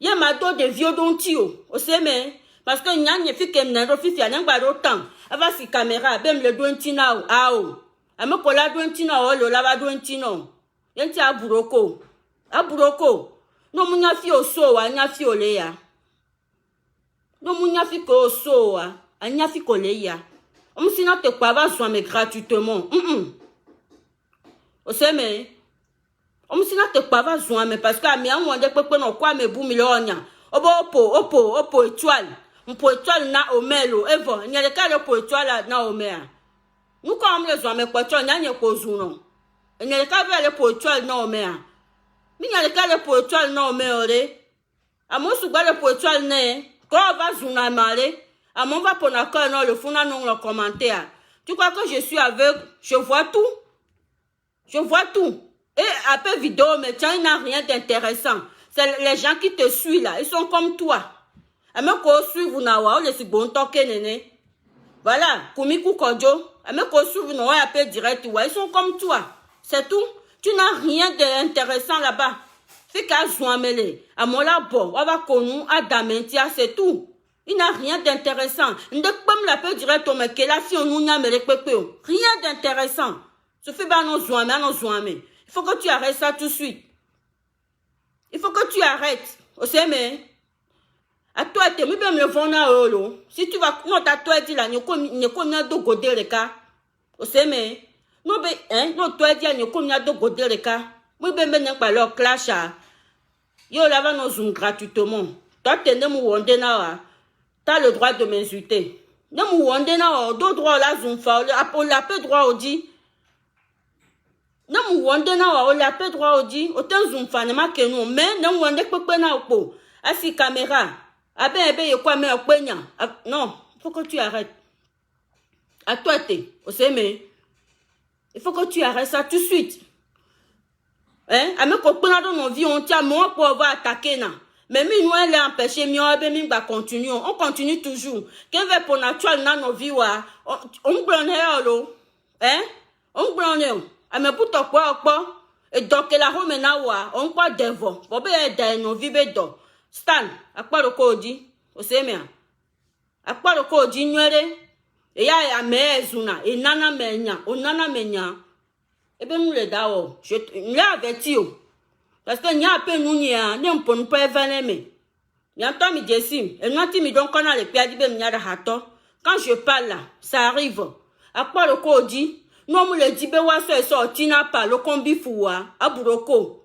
Il y a ma dose de vieux d'ontio. Au seme. Parce que n'y a ni fi kem na rofi fi anan ba rotan. Ava si caméra bem le dointina ou ao. Ame ko la dointina o lo la ba dointina. Yenti aburoko. Aburoko. No munya fi o so wa nya fi o le ya. No munya fi ko so wa anya fi ko le ya. On sina te kwa va so me gratuitement. O seme. On sina te kwa va so me parce que ami an wonde pepe no kwa me bu milionia. Obo opo étoile. Mpo étoile na omelo evo nyele ka le po étoile na omea. Nous comme les hommes kwa cho nyanye ko zuno. Nyele ka va le po étoile na omea. Mi nyele ka le po étoile na omea ore. Amo su gba le po étoile ne ko va zuna male. Amo va pour na ko no le funa non le commentaire. Tu crois que je suis aveugle? Je vois tout. Je vois tout. Et après vidéo mais tu n'as rien d'intéressant. C'est les gens qui te suivent là, ils sont comme toi. Ame ko suivre na wa o le si bon toke nene. Voilà, kumiku kojo. Ame ko suivre na wa appel direct wa, ils sont comme toi. C'est tout. Tu n'as rien d'intéressant là-bas. Fait qu'à zoamele, à mon labo, on va konu à damentia, c'est tout. Il n'a rien d'intéressant. Ndek pam l'appel direct au mec la fi on n'a me repepeo. Rien d'intéressant. Ce fait ba non zoame, non zoame. Il faut que tu arrêtes ça tout de suite. Il faut que tu arrêtes. Au mais à toi, tu me le vona olo. Si tu vas, non, à toi, dis là, n'y a combien de godé le cas. Au mais non, toi, dis, n'y a combien de godé le cas. Oui, ben, pas leur clash. Yo, là, nous zoom gratuitement. Toi, tu ne m'ouondé na. T'as le droit de m'insulter. Ne m'ouondé na, deux droits là, zoom fa. On l'a peu droit au dit. Non, m'ouondé na, on l'a peu droit au dit. Autant zoom fa, ne m'a que nous. Mais, non, m'ouondé peu na au assis caméra. Ah ben, quoi, mais non, il faut que tu arrêtes. À toi, mais il faut que tu arrêtes ça tout de suite. Hein? À me comprendre dans nos vies, on tient moi pour avoir attaqué, non. Mais nous, elle est empêchée, on continue toujours. Qu'est-ce que pour naturel dans nos vies, on blonde, hein? On blonde, à me pour quoi, et donc, la home na on croit devant, pour bien aider nos vies, bédo. Stan, à quoi le codi? Au sémia. À quoi le codi nuere? Et ya a mezuna, et nana menya, o nana menya. Et bien, nous les dao. Je l'ai averti. Parce que n'y a pas nous n'y a, n'y a pas venir. N'y a pas mi jessim. Et nous, mi donc on a les pieds de ben n'y a de hato. Quand je parle là, ça arrive. À quoi le co dit? Non, me le dit, be wa so sorti n'a pas le combi foua. À buroko.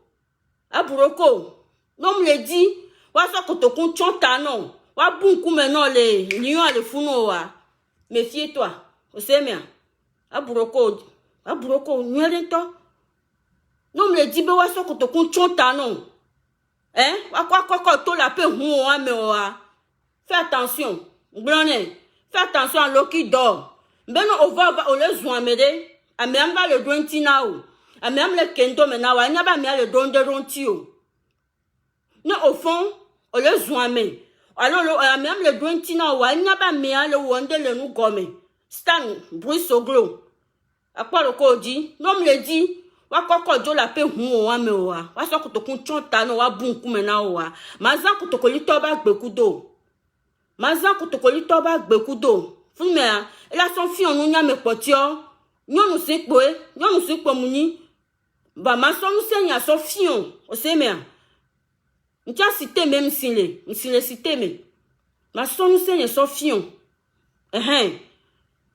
À buroko. Non, me le dit, wa so kotokun chonta non. Wa bunku maintenant les lions à le founo wa. Méfie-toi. Vous savez bien. À buroko. À buroko. Nuelento. Non, me le dit, be wa so kotokun chonta non. Hein? Wa quoi, to la paix, huwa me wa. Fais attention. Blonné. Fais attention à l'eau qui dort. Ben on va le zoamede. A même le dointinao. A même le kendo menawa. Il n'y a pas le don de rontio. Non, au fond, on le zoame. Alors, a même le dointinao. Il n'y a pas le wonde le nous gomme. Stan, bruit soglo. À quoi le code dit? Non, me le dit. Wa koko jo la pe huwa me wa. Wa so kutokun chonta no wa bunku menawa wa. Mazan kutokoli toba gbekudo. Mazan kutokoli toba gbekudo. Fumea, elle a son fille en nous me potio. Nous sikpo muni. Ba ma son nous seigne son fille. O se me. Ntia cité même sile cité me. Ma son nous seigne son fille.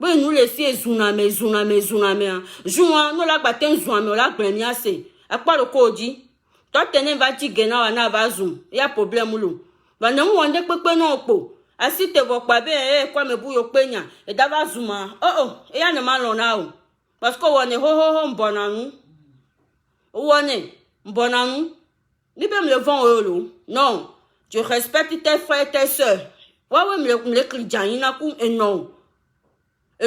Bon nous laisser zuname. Joua no la baten zuname la gremia se. A quoi le codi? Toi tenen va ti gena na va zoom. Il y a problème lo. Ba na mu wonde pepe no po. Asi te vokpa be kwa me bu yo penya e dava zuma e ya ne malona o parce que woni ho mbonanu woni mbonanu ni be me le vent lo non je respecte tes frères et tes sœurs wa me le krijan na ku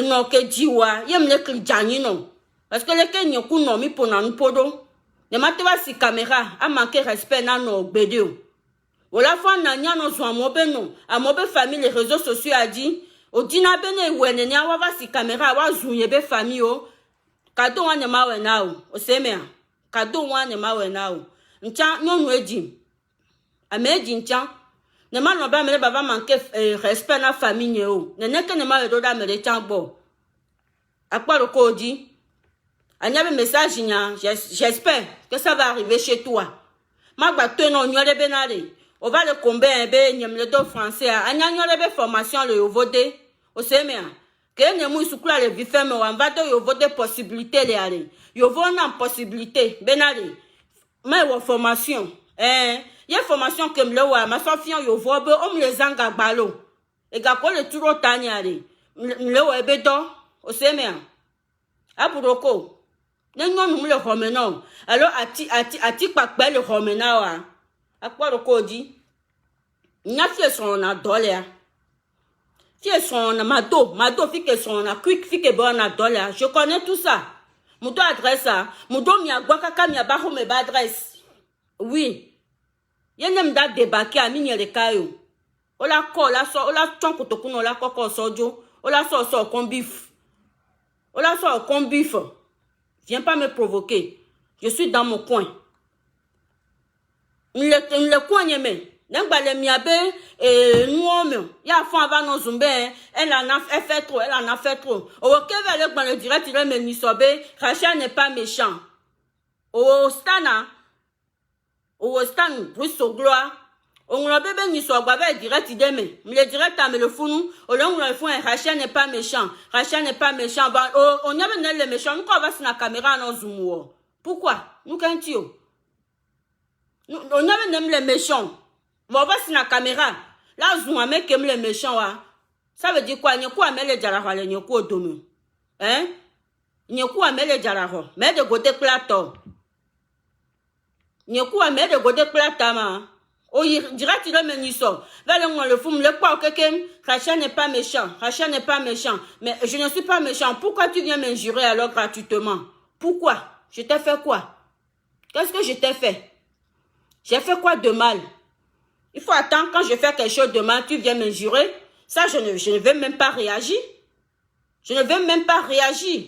non ke jiwa ye me le krijan non parce que le kenyo ku no mi ponanu podo ne mateva si caméra a manqué respect na no gbede. Ola fois nanya no so amobe no amobe famille les réseaux sociaux a dit o dina bene wene nya wa va si caméra wa zunye be famille o kado wane ma we na o semea kado wane ma we na o ncha nyonu eji ameji ncha ne ma no ba me baba manquer respect na famille o ne ne ke ne ma we do da me le chambo akparo ko di anya be message nya j'espère que ça va arriver chez toi ma gba to no nyore benale. On va le combattre, le dos français. On a une formation, le vote. Au semé. Que ne mou soukla le vifé, mais on va te voter possibilité les aller. Yo vote possibilité. Benale. Mais ou formation. Y a formation que me wa ma sofian yo vobe on les anga balo. Et gako le turo tani aller. Le wa bedo. Au semé. Aburoko. Ne nous le romeno. Alors ati pas le romena wa. À quoi le code dit? N'a fait son dollar. Fait son mado fait que son quick fait que bon dollar. Je connais tout ça. Mon adresse ça. Mon mi a guaca mi a bajo me adresse. Oui. Y'a n'aime da débarquer à mini le caillou. Ola ko la so ola chonko to kuno la koko sojo. Ola so combif. Ola so combif. Viens pas me provoquer. Je suis dans mon coin. Le coin yeme. N'engba le miabe nous ya fond avant nos zumbe elle fait trop au keve le ban le direct il me nisobe Rachel n'est pas méchant au stan bruso gloire on le bébé nisobe avec direct ideme le direct a me le funu au long le fond Rachel n'est pas méchant on y avait le méchant nous on va sur la caméra dans zoom pourquoi nous quand on avait même les méchants. Mais on va sur la caméra. Là, zoom à mec les méchants. Ça veut dire quoi? N'y a quoi à mettre les jarahwa, n'y a quoi au domaine. Hein? N'y a quoi à mettre les jarahwa. Mais de côté plateau. N'y a quoi à mettre de côté plateau. Oh, il dirait qu'il est menisson. Là, le fou, le quoi, quelqu'un. Rachel n'est pas méchant. Rachel n'est pas méchant. Mais je ne suis pas méchant. Pourquoi tu viens m'injurer alors gratuitement? Pourquoi? Je t'ai fait quoi? Qu'est-ce que je t'ai fait? J'ai fait quoi de mal? Il faut attendre quand je fais quelque chose de mal, tu viens m'injurer. Ça, je ne vais même pas réagir. Je ne vais même pas réagir.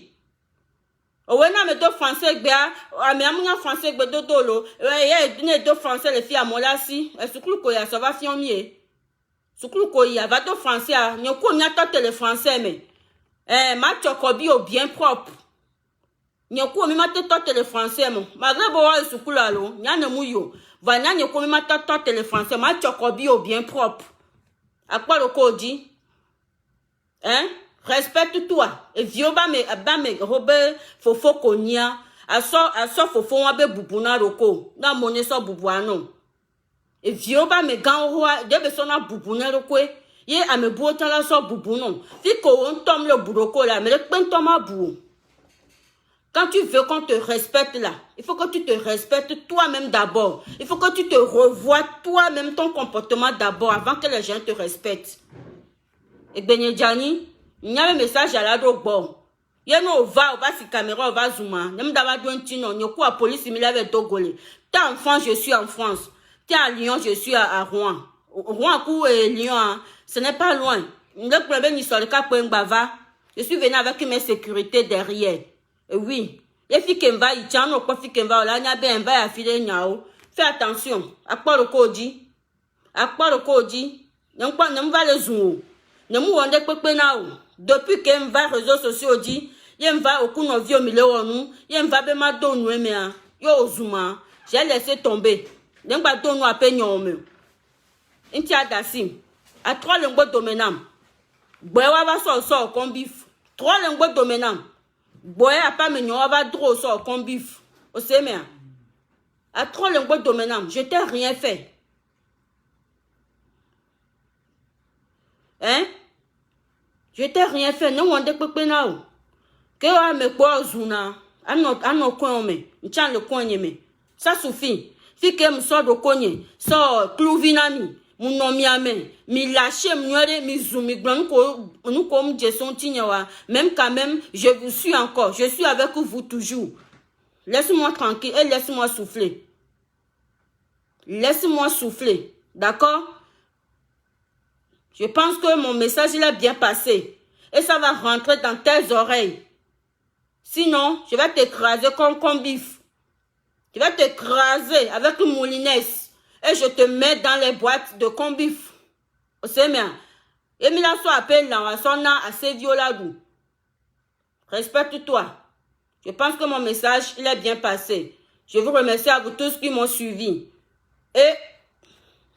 Owena me do français gbea, ame amunya français gbe dodolo. Ne do français les filles à molasi. Sukulu ko ya ça va fiomie. Sukulu ko ya va do français a nyoko nyata tele français me. Ma chokobi au bien propre. Nyoko mi mate to tele français mo. Malgré bo wa sukulu alo, nyane muyo. Va nyoko mi mate to tele français, ma chokobi au bien propre. À quoi le code dit? Respecte-toi. Et vieux ba me robe fofo konya. Aso fofo wabe bubuna roko. Na monnaie so bubuano. Et vieux ba me gan roi debe sona bubuna roko. Ye ame buota la so bubuno. Fiko on tombe le buroko là. Mais le pentoma bou. Quand tu veux qu'on te respecte là, il faut que tu te respectes toi-même d'abord. Il faut que tu te revoies toi-même ton comportement d'abord avant que les gens te respectent. Et Benedjani, il y a un message à la drogue. Il y a un va si caméra, on va zoomer. Il y a un tino, il y a la police, il y a un Togolais. T'es en France, je suis en France. T'es à Lyon, je suis à Rouen. Rouen, et Lyon, ce n'est pas loin. Le problème, il sort le cas pour un bava. Je suis venu avec mes sécurités derrière. Oui, les filles qui va y tient, pas filles qui va là, n'y a bien va à filer niao. Fais attention, à quoi le codi, n'aime pas les zoom. Ne mou on pas nao. Depuis qu'elle va réseaux sociaux dit, y'en va au coup de vie au milieu de nous, y'en va bien ma donner mais yo zooma, j'ai laissé tomber. N'aime pas donner à peine au mieux. Intia dassim, à 3 langues dominantes. Boya va sortir comme bif. 3 langues dominantes. Boy a pas mignon, on va trop sur comme bif. Au sémien. À 3 langues dominantes, je t'ai rien fait. Hein? Je t'ai rien fait. Non, on dépe penao. Que a me quoi zuna? Ano coin me. N'tient le coin me. Ça suffit. Fi que me sort de cogne. Sort clouvinami. Mon nom mi lâché m'yore mi zoom mi blanc nous comme je sont tignawa même quand même je vous suis encore, je suis avec vous toujours. Laisse-moi tranquille et laisse-moi souffler. Laisse-moi souffler, d'accord? Je pense que mon message il a bien passé et ça va rentrer dans tes oreilles. Sinon, je vais t'écraser comme bif. Je vais t'écraser avec une moulinesse. Et je te mets dans les boîtes de combif. C'est bien. Et mi la so appelle là, son nom assez violent. Respecte-toi. Je pense que mon message, il est bien passé. Je vous remercie à vous tous qui m'ont suivi. Et,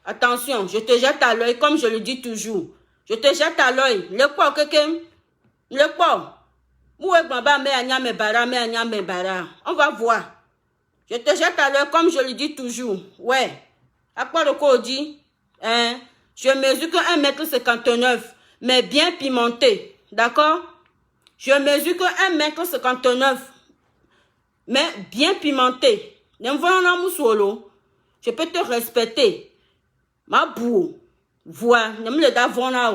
attention, je te jette à l'œil comme je le dis toujours. Je te jette à l'œil. Le quoi, quelqu'un? Le quoi? Où est Baba me bara? On va voir. Je te jette à l'œil comme je le dis toujours. Ouais. À quoi le code dit? Hein? Je mesure que 1,59 m, mais bien pimenté. D'accord? Je mesure que 1,59 m, mais bien pimenté. Je peux te respecter. Ma boue. Vois, ne me le davon là.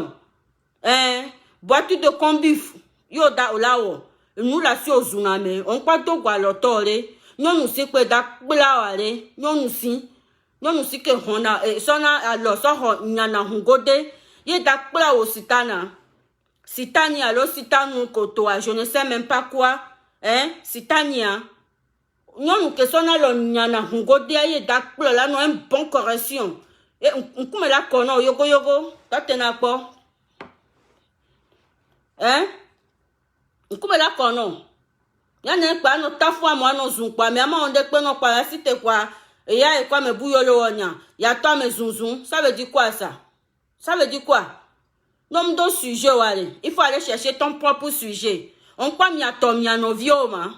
Hein? Boîte de combif. Yo da olao. Nous la si ozuname. On croit to gwa lotore. Nous si kwe da blawale. Nous si. Non si que hona sona alors so nyana hungode ye dakpla au sitana alors sitanu kotoa je ne sais même pas quoi hein sitania non que sona lo nyana hungode ye dakpla là non un bon correction et on comme la kono yogo tatena po hein on comme la kono yana pa no tafua mo no zunpa mais ama on de pe no pa site quoi. Et ya et quoi me bouillolo onya. Ya toi me zouzou. Ça veut dire quoi ça? Ça veut dire quoi? Non de sujet wale. Il faut aller chercher ton propre sujet. On croit mi a ton mi a no vioma.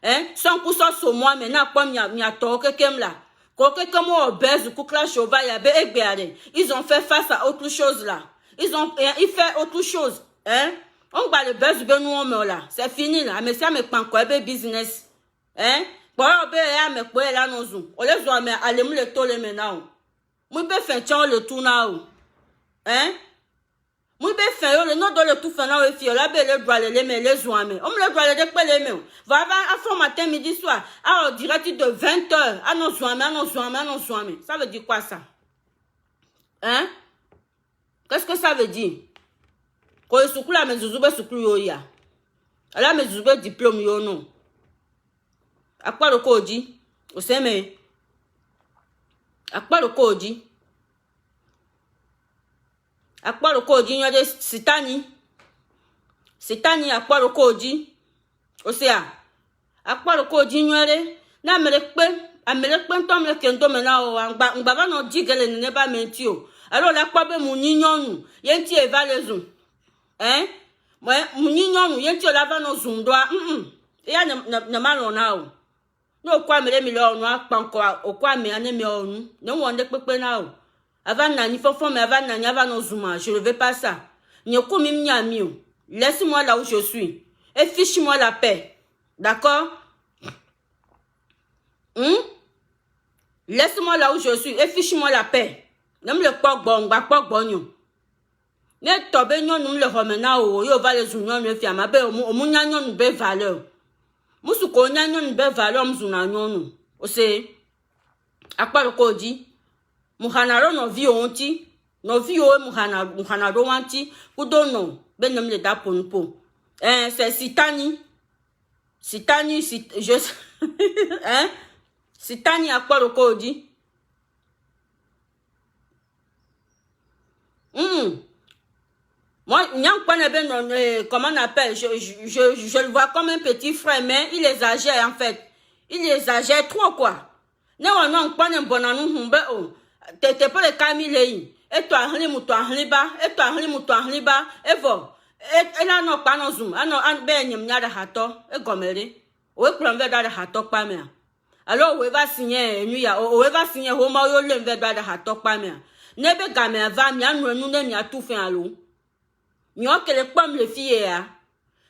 Hein? Sans coup ça sur moi maintenant quoi mi a ton quelqu'un là. Quelqu'un moi obèse ou la chauva ya be egbeare. Ils ont fait face à autre chose là. Il fait autre chose. Hein? On va le buzz ben nous là. C'est fini là. Mais ça me prend quoi business. Hein? Bon, ben, mais quoi là non zoom. On les voit mais allez me le toller maintenant. Moi ben faire le tour là. Hein? Moi ben faire le nom de le tout faire là et fille là ben le droit les mais les zoom mais. On me le droit les les mais. Va à fond matin midi soir. Ah, direct de 20h. Ah non zoom mais. Ça veut dire quoi ça? Hein? Qu'est-ce que ça veut dire? Quand il soukou la mais zouzou soukou yo ya. Alors mais zouzou diplôme yo non. À quoi le code dit? Au sémé. À quoi le code dit? À quoi le code dit? Il y a des sitani. Sitani, à quoi le code dit? Au séa. À quoi le code dit? Il y a des. Na me le pen tom le kendo mena o. Ngba no dit que le n'est pas mentio. Alors la quoi be mon ignon. Yenti eva les zoom. Hein? Moi, mon ignon, yen tu lava nos zundoa. Et ya ne malonao. No kwa me le millions noir pankoa, au quoi me ane me onu. Ne wande pepe nao. Avant nani fofo me avant nani avant nos zuma. Je ne veux pas ça. N'y comme miamio. Laisse-moi là où je suis. Et fiche-moi la paix. D'accord? Laisse-moi là où je suis. Et fiche-moi la paix. Ne me le pas bon. Ne tobe non le remena o yo va les unions le fiama be o munya non be valeur. Musu ko nya non be valeur mzuna non. O se akparo ko di. Muhanaro no vi onti. No vi o muhanaro wanti. Udono be nem le da ponpo. C'est Sitani. Sitani je hein? Sitani akparo ko di. Moi, comment on appelle, je le vois comme un petit frère, mais il exagère en fait. Il exagère trop quoi. Non, pas un bon anou, t'es pas le camille. Et toi, et voilà. Et là, non, pas non zoom. Ah non, ben, il y a des hatos, et gommeli. Ouais, pour l'envers dans les hatos, pas mer. Alors, on va signer, on va signer, on va y aller dans les hatos, pas mer. Nebe gamin va, nous n'a tout fait à l'eau. Mio que les pommes le filles ya.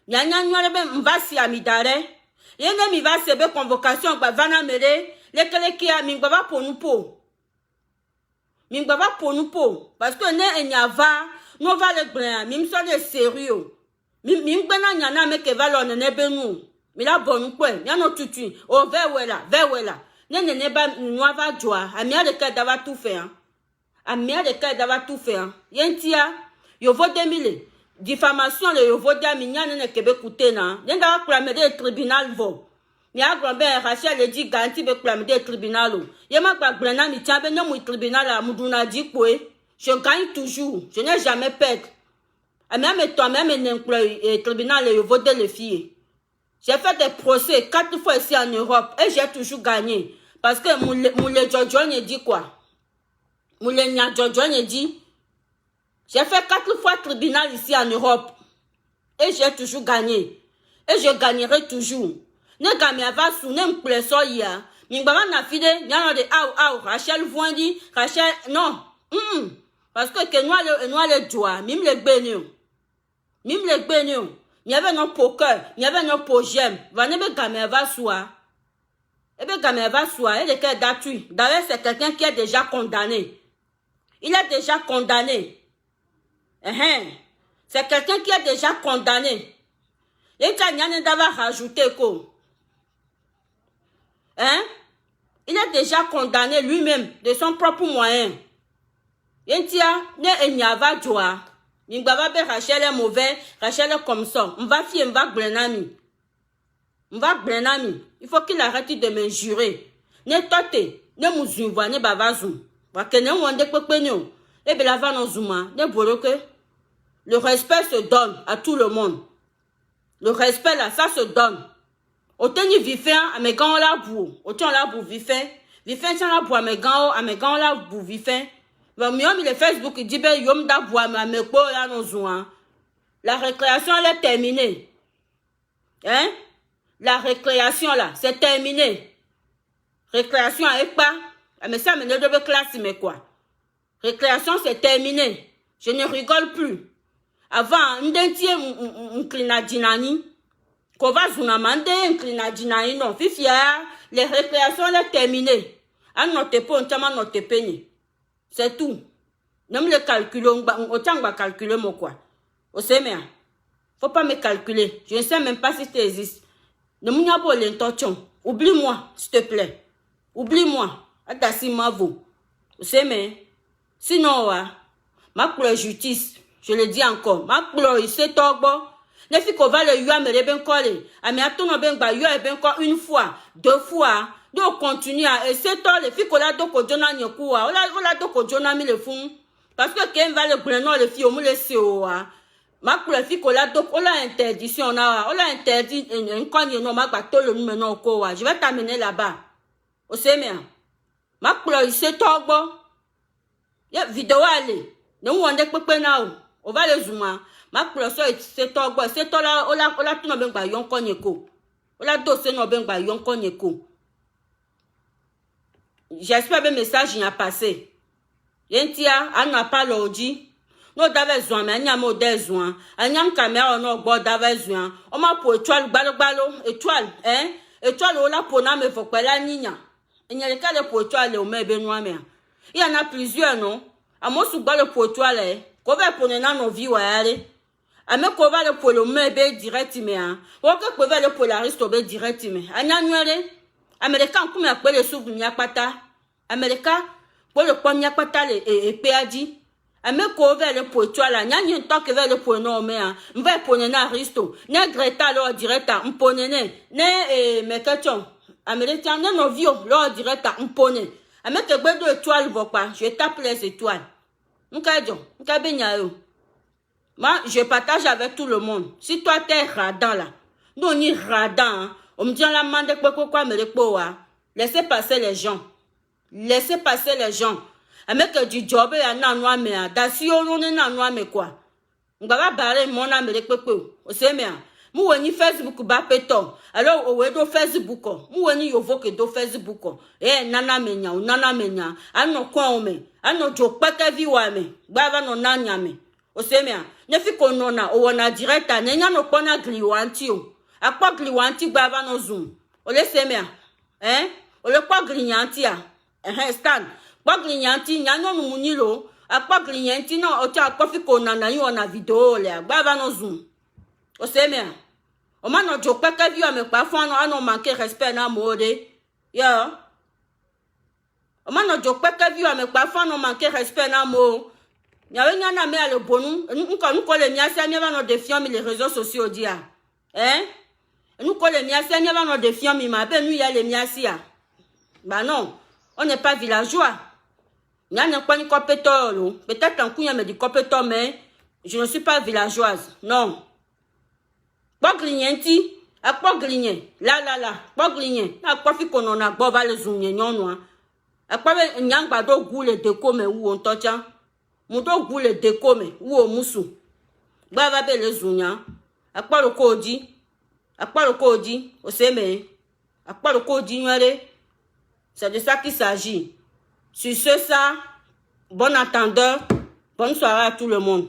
Nyanya be mvasi amidare. Yene mi va sebe convocation ba vana mere. Le kele kia mi baba ponupo. Mi baba ponupo parce que ne enyava no va le brin mi so de sérieux. Mi gbena nyana me ke va lo ne benu. Mi la bonu kwe, nya no tutu. O vewela. Ne ba no va joa. Amia de ka dava tout faire. Amia de ka dava tout faire. Yentia yo vo 2000. Diffamation le yovodia mignane ne kebe kutena. Nenda klame de tribunal vo. Mi a grand ben Rachel le dit garanti be klame de tribunal. Yema kwa brena mi tiabe no mu tribunal a muduna di kwe. Je gagne toujours. Je n'ai jamais perdu. A même toi même ne tribunal le yovode les filles. J'ai fait des procès 4 fois ici en Europe et j'ai toujours gagné parce que moule Jojo ne dit quoi? Moule nya Jojo ne dit. J'ai fait 4 fois tribunal ici en Europe. Et j'ai toujours gagné. Et je gagnerai toujours. Ne gagne pas sous n'importe quoi hier. Mingba na fide, nyano de Rachel voindi, Rachel non. Parce que nous le joie, mime le benio. Mime le benio. Il y avait nos poker, il y avait nos pogem. Va ne be gagne va soir. Et be gagne va soir, et le cas d'atui. D'ailleurs, c'est quelqu'un qui est déjà condamné. Il est déjà condamné. C'est quelqu'un qui est déjà condamné. Et qui a rajouté quoi? Il est déjà condamné lui-même de son propre moyen. Et tia ne enyava joa. Mingba be Rachel est mauvais, Rachel est comme ça. On va fier, on va blenami. Il faut qu'il arrête de m'injurer. Ne tote, ne muzunva, ne bavazou. Va que ne wande pepenyo. Et bien la va non zuma, ne boloke. Le respect se donne à tout le monde. Le respect là, ça se donne. Autant ni vifin, à mes gants la boue. Autant la boue vifin. Vifin, tiens la boue à mes gants la boue vifin. Mais mieux, le Facebook, il dit, ben, yom da boue à mes gants là, non zouan. La récréation, elle est terminée. La récréation là, c'est terminé. Récréation à pas. Mais ça, mais ne devait classe, mais quoi? Récréation, c'est terminé. Je ne rigole plus. Avant, n'dentie m'clina dinani. Kova zunamande m'clina dinani non. Fifia, les récréations sont terminées. À notre pas, on t'a notre peine. C'est tout. Ne me le calculer, autant va calculer mon quoi. Au sémien. Faut pas me calculer. Je ne sais même pas si tu existes. Ne m'y a pas l'intention. Oublie-moi, s'il te plaît. Oublie-moi. Adassi mavo. Au sémien. Sinon, ma pour la justice. Je le dis encore, ma couleur c'est togbo. Ne fi ko va le yua me ben collé. Ami atono ben ba yua ben ko une fois, 2 fois. Do continue à essayer to le fi ko la do ko jona nyokuwa. Ola do ko jona mi le fun. Parce que quand va le breno le fi o mu le se o wa. Ma couleur fi ko la do ko la interdiction na. Ola interdit en konye no ma ba to le nume no ko wa. Je vais t'amener là-bas. Au semien. Ma couleur c'est togbo. Ya vidéo aller. Ne wonde pepe na o. On va le zoomer. Ma closo c'est toi quoi, c'est toi là, ola tout no ben ba yon konyeko. Ola dossier no ben ba yon konyeko. J'espère que le message y a passé. Yentia, a n'a pas l'ordi. No dave zouan, mais a modèle zouan. A n'y a caméra no bo dave zouan. On m'a pour étoile, balo, étoile, hein? Étoile, on l'a pour n'a me faut pas la nina. Il y a les cas de pour étoile, au me benoît mère. Il y en a plusieurs, non? A moi sous balo pour étoile, qu'on va pour nos vies, ouais, a me qu'on va le pour le me be direct, mais, hein? Ou que qu'on va le pour la reste be direct, mais. A n'a nué, Américain, comme appelle le souffle, n'y a pas ta. Américain, pour le point, n'y a pas ta, et péadi. Ame ko vers le poitou là, nya nyi to ke vers le poinou mais hein, m'va poner na risto, ne Greta lo directa, m'ponene, ne mekaton, américain ne no vio lo directa, m'pone. Ame ke gbe do étoile vo pa, je tape les étoiles. M'ka benya yo. Moi, je partage avec tout le monde. Si toi t'es radin là, nous on y radin, on me dit la mande quoi me le laissez passer les gens. Laissez passer les gens. Avec du job et un noir mais d'assis on est un noir mais quoi on va barrer mon âme les peuples au sémia mou on y Facebook ba péton alors au wedo Facebook mou on y yovo que do Facebook nana menya ou nana menya ano kwa ome ano job pas que viwa me bava no nanya me au sémia ne fi konona o na direct na nya no kona gliwanti o akwa gliwanti bava no zoom o le sémia o le kwa gliwanti stand Paglinyanti, nyano munilo, a paglinyanti no ocha kofi kona na yo na video le, bava no zoom. O semia. O mano jope ka vi ame pa fano ano manke respect na mode. Ya. O mano jope ka vi ame pa fano manke respect na mo. Nyawe nyana me ale bonu, nko le miasi anya va no défiant les réseaux sociaux dia. Nko le miasi anya va no défiant mi ma be nu ya le miasi ya. Bah non, on n'est pas villageois. Il n'y a pas de compétence. Peut-être un coup, il y a des compétences, mais je ne suis pas villageoise. Non. Pas glignenti. À quoi gligner? Là. Pas gligner. À quoi fait qu'on en a boba les zouniers, non. À quoi il n'y a pas de goût les déco, mais où on t'entend? Mon goût les déco, mais où on moussou? Bava les zouniens. À quoi le codi? À quoi le codi? Au sémé. À quoi le codi? C'est de ça qu'il s'agit. Sur ce, ça, bon entendeur, bonne soirée à tout le monde.